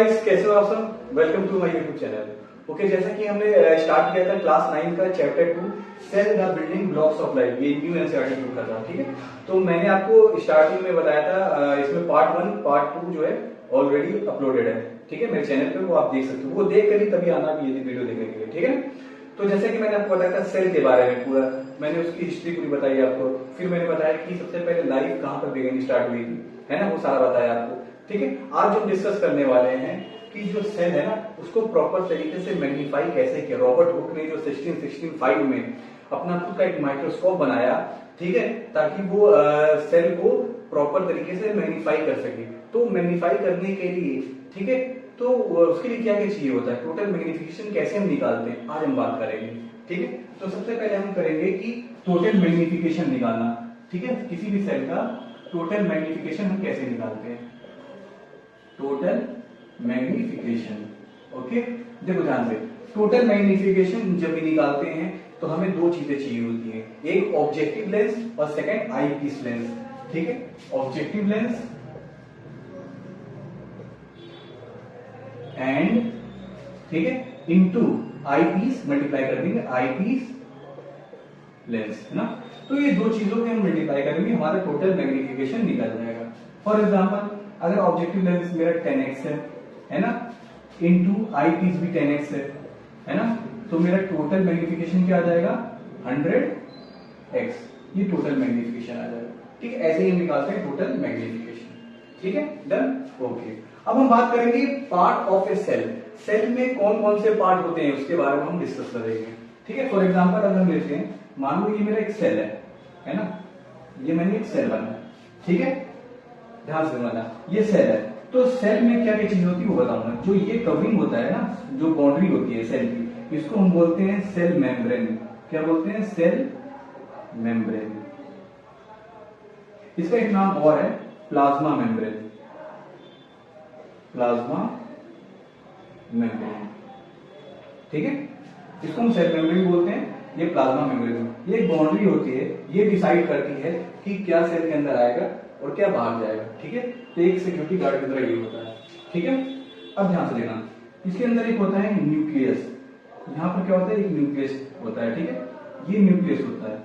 Guys, कैसे हो आप सब। Welcome to my YouTube channel. Okay, जैसा कि हमने स्टार्ट किया था क्लास 9 का chapter 2 cell the building blocks of life, ये न्यू एनसीईआरटी बुक का था। ठीक है, तो मैंने आपको स्टार्टिंग में बताया था इसमें पार्ट 1 पार्ट 2 जो है ऑलरेडी अपलोडेड है। ठीक है, मेरे चैनल पे वो आप देख सकते हो, वो देख कर ही तभी आना भी ये वीडियो देखने के लिए। ठीक है, तो जैसे कि मैंने आपको बताया था सेल के बारे में पूरा, मैंने उसकी हिस्ट्री पूरी बताई आपको। फिर मैंने बताया कि सबसे पहले लाइफ कहाँ पर बिगिन स्टार्ट हुई थी, है ना, वो सारा बताया आपको। ठीक है, आज हम डिस्कस करने वाले हैं कि जो सेल है ना उसको प्रॉपर तरीके से मैग्नीफाई कैसे किया। रॉबर्ट हुक ने जो 1665 में अपना खुद का एक माइक्रोस्कोप बनाया, ठीक है, ताकि वो सेल को प्रॉपर तरीके से मैग्नीफाई कर सके। तो मैग्नीफाई करने के लिए, ठीक है, तो उसके लिए क्या क्या चाहिए होता है, टोटल मैग्निफिकेशन कैसे हम निकालते हैं, आज हम बात करेंगे। ठीक है, तो सबसे पहले हम करेंगे कि टोटल मैग्निफिकेशन निकालना। ठीक है, किसी भी सेल का टोटल मैग्निफिकेशन हम कैसे निकालते हैं, टोटल मैग्निफिकेशन। ओके, देखो ध्यान से, टोटल मैग्निफिकेशन जब भी निकालते हैं तो हमें दो चीजें चाहिए होती है, एक ऑब्जेक्टिव लेंस और सेकंड आई पीस लेंस। ठीक है, ऑब्जेक्टिव लेंस एंड, ठीक है, इनटू आई पीस, मल्टीप्लाई कर देंगे आई पीस लेंस, है ना। तो ये दो चीजों के हम मल्टीप्लाई करेंगे, हमारा टोटल मैग्निफिकेशन निकल जाएगा। फॉर एग्जांपल, अगर ऑब्जेक्टिव लेंस मेरा 10x है ना, इनटू आई पीस भी 10x है ना, तो मेरा टोटल मैग्निफिकेशन क्या आ जाएगा, 100x। ये टोटल मैग्निफिकेशन आ जाएगा। ठीक है, ऐसे ही हम निकालते हैं टोटल मैग्निफिकेशन। ठीक है, डन। ओके, अब हम बात करेंगे part of a cell. Cell में कौन कौन से पार्ट होते हैं उसके बारे में हम डिस्कस करेंगे। ठीक है, फॉर एग्जांपल अगर हम लेते हैं, मान लो ये मेरा एक सेल है ना, ये मैंने एक सेल बनाया। ठीक है, ध्यान से समझना, ये सेल है। तो सेल में क्या क्या चीज होती है वो बताऊंगा। जो ये कवरिंग होता है ना, जो बाउंड्री होती है सेल की, इसको हम बोलते हैं सेल मेम्ब्रेन। क्या बोलते हैं, सेल मेम्ब्रेन। इसका एक नाम और है प्लाज्मा मेम्ब्रेन, प्लाज्मा मेम्ब्रेन। ठीक है, इसको हम सेल मेम्ब्रेन बोलते हैं, ये प्लाज्मा मेम्ब्रेन। ये एक बाउंड्री होती है, ये डिसाइड करती है कि क्या सेल के अंदर आएगा और क्या बाहर जाएगा। ठीक है, तो एक सिक्योरिटी गार्ड की तरह ये होता है। ठीक है, अब ध्यान से देखना, इसके अंदर एक होता है न्यूक्लियस। यहां पर क्या होता है, एक न्यूक्लियस होता है। ठीक है, ये न्यूक्लियस होता है।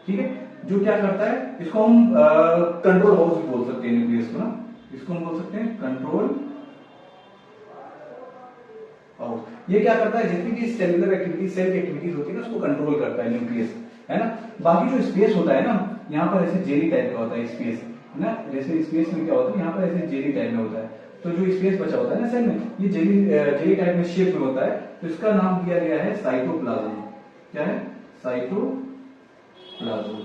ठीक है, जो क्या करता है, इसको हम कंट्रोल हाउस भी बोल सकते हैं, न्यूक्लियस को ना, इसको हम बोल सकते हैं कंट्रोल हाउस। ये क्या करता है, जितनी भी सेलुलर एक्टिविटी, सेल की एक्टिविटीज होती है ना, उसको कंट्रोल करता है न्यूक्लियस, है ना। बाकी जो स्पेस होता है ना, यहाँ पर ऐसे जेली टाइप का होता है स्पेस, है ना। जैसे स्पेस में क्या होता है, यहाँ पर ऐसे जेली टाइप में होता है। तो जो स्पेस बचा होता है ना सेल में, ये जेली टाइप में शेप में होता है। तो इसका नाम दिया गया है साइटोप्लाज्म। क्या है, साइटोप्लाज्म,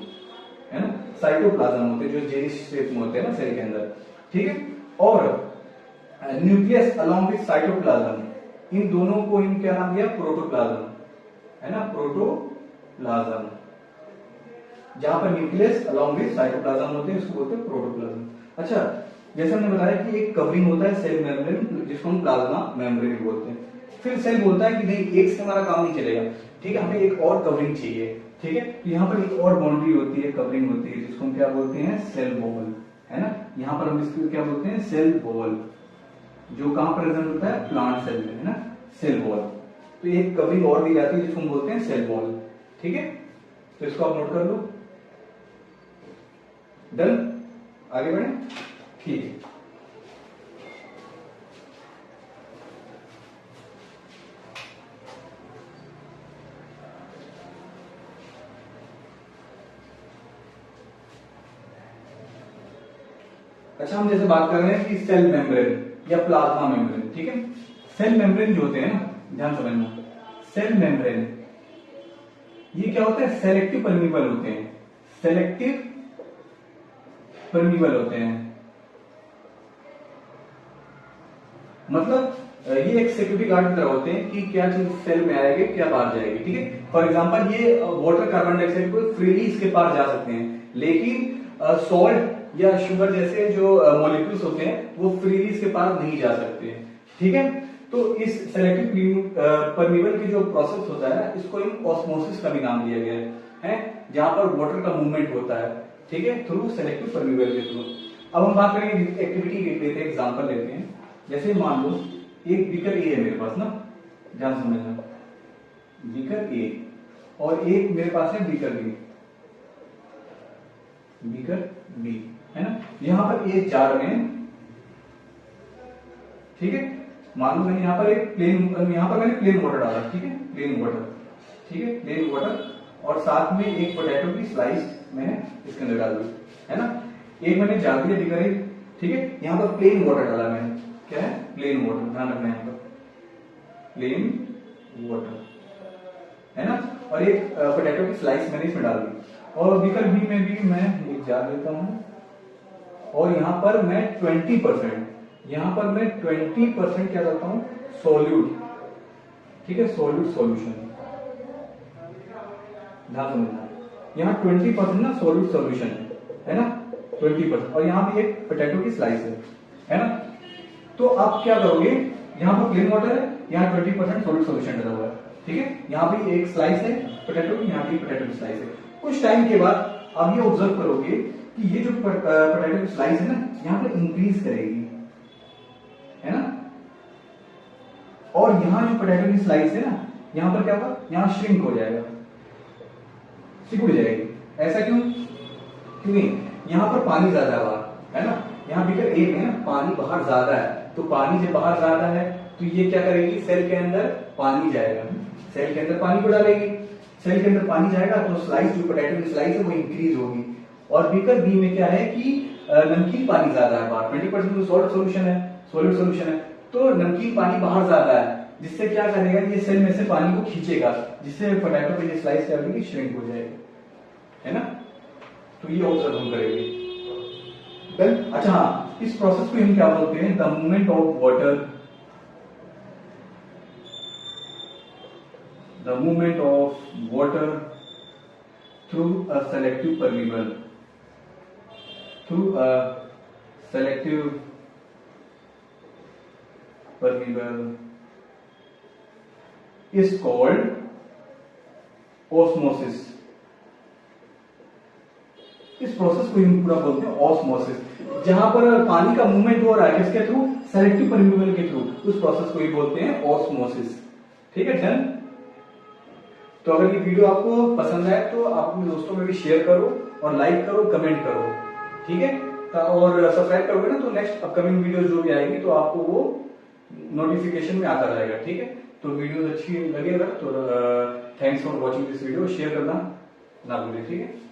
है ना। साइटोप्लाज्म होते हैं जो जेली शेप में होते हैं ना सेल के अंदर। ठीक है, और न्यूक्लियस अलोंग विद साइटोप्लाज्म, इन दोनों को इन क्या नाम दिया, प्रोटोप्लाज्म, है ना, प्रोटोप्लाज्म। जहां पर न्यूक्लियस अलोंग विद साइटोप्लाज्म होते हैं उसको बोलते हैं प्रोटोप्लाज्म। अच्छा, जैसे हमने बताया कि एक कवरिंग होता है सेल मेम्ब्रेन, जिसको हम प्लाज्मा मेम्ब्रेन बोलते हैं। फिर सेल बोलता है कि नहीं, एक से हमारा काम नहीं चलेगा, ठीक है, हमें एक और कवरिंग चाहिए। ठीक है, तो यहाँ पर एक और बाउंड्री होती है, कवरिंग होती है, जिसको हम क्या बोलते हैं, सेल वॉल, है ना। यहाँ पर हम इसको क्या बोलते हैं, सेल वॉल, जो कहां प्रेजेंट होता है, प्लांट सेल में, है ना, सेल वॉल। तो एक कवरिंग और दी जाती है जिसको हम बोलते हैं सेल वॉल। ठीक है, तो इसको आप नोट कर लो। डन, आगे बढ़े। ठीक है, अच्छा, हम जैसे बात कर रहे हैं कि सेल मेम्ब्रेन या प्लाज्मा मेम्ब्रेन। ठीक है, सेल मेम्ब्रेन जो होते हैं ना, ध्यान समझना, सेल मेम्ब्रेन ये क्या होता है, सेलेक्टिव परमीबल होते हैं, सेलेक्टिव परमीबल होते हैं। मतलब ये एक सिक्योरिटी गार्ड की तरह होते हैं कि क्या चीज सेल में आएगी, क्या बाहर जाएगी। ठीक है, फॉर एग्जांपल ये वाटर, कार्बन डाइऑक्साइड को फ्रीली इसके पार जा सकते हैं, लेकिन सॉल्ट या शुगर जैसे जो मॉलिक्यूल्स होते हैं वो फ्रीली इसके पार नहीं जा सकते। ठीक है, तो इस सेलेक्टिव परमीबल की जो प्रोसेस होता है, इसको हम ऑस्मोसिस का भी नाम दिया गया है, जहां पर वाटर का मूवमेंट होता है। ठीक है, थ्रू सेलेक्टिव परमीबल के थ्रू। अब हम बात करेंगे एक्टिविटी लेते हैं, एग्जांपल लेते हैं। जैसे मान लो एक बीकर ए है मेरे पास ना, ध्यान समझना, बीकर ए, और एक मेरे पास है बीकर बी, बीकर बी है ना। यहां पर एक जार में, ठीक है, मान लो मैंने यहां पर एक मैंने प्लेन वाटर डाला, ठीक है, प्लेन वाटर, ठीक है, प्लेन वाटर, और साथ में एक पोटैटो की स्लाइस मैंने इसके अंदर डाल दी, है ना। एक मैंने डाल दिया बीकर ए, ठीक है, यहां पर प्लेन वाटर डाला मैंने, क्या है, प्लेन वाटर, ध्यान रखना यहां पर प्लेन वाटर, है ना, और एक पोटैटो की स्लाइस मैंने इसमें डाल दी। और बीकर बी में भी मैं एक जार लेता हूं, और यहां पर मैं 20%, यहां पर मैं 20% क्या करता हूं, सोल्यूट, ठीक है, सोल्यूट सॉल्यूशन, ध्यान समझना, यहां 20% ना सोल्यूट सॉल्यूशन है ना, 20%, और यहां भी एक पोटैटो की स्लाइस है ना। तो आप क्या करोगे, यहां पर प्लेन वाटर है, यहां 20% सोल्यूट सॉल्यूशन डाला हुआ है, ठीक है, यहां भी एक स्लाइस है पोटैटो की, यहां भी पोटैटो की स्लाइस है। कुछ टाइम के बाद आप ये ऑब्जर्व करोगे कि ये जो पोटैटो की स्लाइस है ना, यहां पर इंक्रीज करेगी, है ना, और यहां जो पोटैटो की स्लाइस है ना, यहां पर क्या होगा, यहां श्रिंक हो जाएगा, सिकुड़ जाएगी। ऐसा क्यों, क्योंकि यहां पर पानी ज्यादा है बाहर, है ना, यहां बीकर ए में ना पानी बाहर ज्यादा है, तो पानी जब बाहर ज्यादा है तो ये क्या करेगी, सेल के अंदर पानी जाएगा, सेल के अंदर पानी को डालेगी, सेल के अंदर पानी जाएगा तो स्लाइस, जो पोटैटो की स्लाइस है वो इंक्रीज होगी। और बीकर बी में क्या है कि नमकीन पानी ज्यादा है बाहर, 20% सॉल्ट सोल्यूशन है, सॉलिड सोल्यूशन है, तो नमकीन पानी बाहर ज्यादा है, जिससे क्या करेगा, ये सेल में से पानी को खींचेगा, जिससे पोटैटो की स्लाइस क्या होगी, श्रिंक हो जाएगी, है ना। तो ये ऑब्जर्व हम करेंगे। देन अच्छा हाँ, इस प्रोसेस को हम क्या बोलते हैं, the movement of water, the movement of water through a selective permeable, through a selective permeable is called osmosis. इस प्रोसेस को हम पूरा बोलते हैं ऑस्मोसिस, जहां पर पानी का मूवमेंट हो रहा है किसके थ्रू, सेलेक्टिव परमीबल के थ्रू, उस प्रोसेस को ही बोलते हैं ऑस्मोसिस, ठीक है डन। तो अगर ये वीडियो आपको पसंद आए तो आप अपने दोस्तों में भी शेयर करो, और लाइक करो, कमेंट करो, ठीक है, और सब्सक्राइब करोगे ना तो नेक्स्ट अपकमिंग वीडियो जो भी आएगी तो आपको वो नोटिफिकेशन में आता रहेगा, ठीक है। तो वीडियो अच्छी लगेगा तो thanks for watching this video, share करना ना भूलें, ठीक है।